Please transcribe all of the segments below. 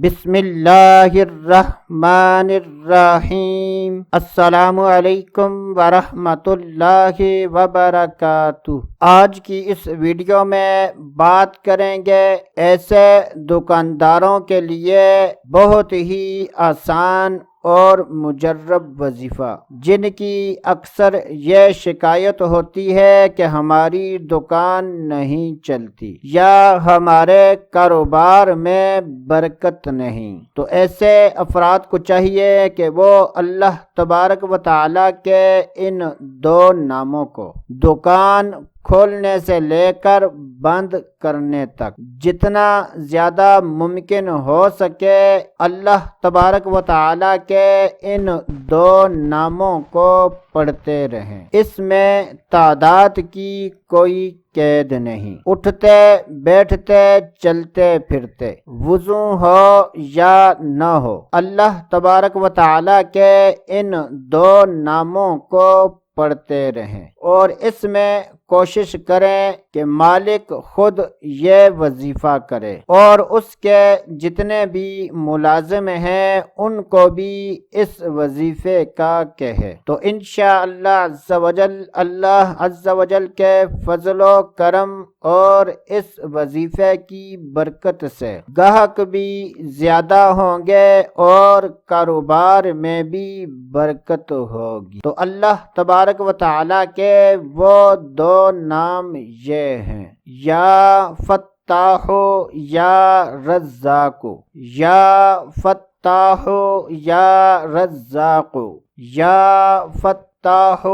بسم اللہ الرحمن الرحیم۔ السلام علیکم ورحمۃ اللہ وبرکاتہ۔ آج کی اس ویڈیو میں بات کریں گے ایسے دکانداروں کے لیے بہت ہی آسان اور مجرب وظیفہ جن کی اکثر یہ شکایت ہوتی ہے کہ ہماری دکان نہیں چلتی یا ہمارے کاروبار میں برکت نہیں۔ تو ایسے افراد کو چاہیے کہ وہ اللہ تبارک و تعالیٰ کے ان دو ناموں کو دکان کھولنے سے لے کر بند کرنے تک جتنا زیادہ ممکن ہو سکے اللہ تبارک و تعالیٰ کے ان دو ناموں کو پڑھتے رہیں۔ اس میں تعداد کی کوئی قید نہیں۔ اٹھتے بیٹھتے چلتے پھرتے وضو ہو یا نہ ہو، اللہ تبارک و تعالیٰ کے ان دو ناموں کو پڑھتے رہیں اور اس میں کوشش کریں کہ مالک خود یہ وظیفہ کرے اور اس کے جتنے بھی ملازم ہیں ان کو بھی اس وظیفے کا کہے تو انشاءاللہ عز و جل اللہ عز و جل کے فضل و کرم اور اس وظیفے کی برکت سے گاہک بھی زیادہ ہوں گے اور کاروبار میں بھی برکت ہوگی۔ تو اللہ تبارک و تعالیٰ کے وہ دو نام یہ ہیں، یا فتاح یا رزاق، یا فتاح یا رزاق، یا فتاح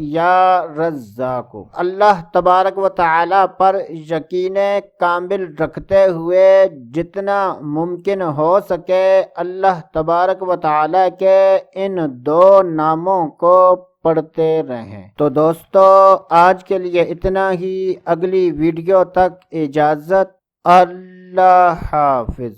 یا رزاق۔ اللہ تبارک و تعالیٰ پر یقین کامل رکھتے ہوئے جتنا ممکن ہو سکے اللہ تبارک و تعالیٰ کے ان دو ناموں کو پڑھتے رہیں۔ تو دوستو آج کے لیے اتنا ہی، اگلی ویڈیو تک اجازت، اللہ حافظ۔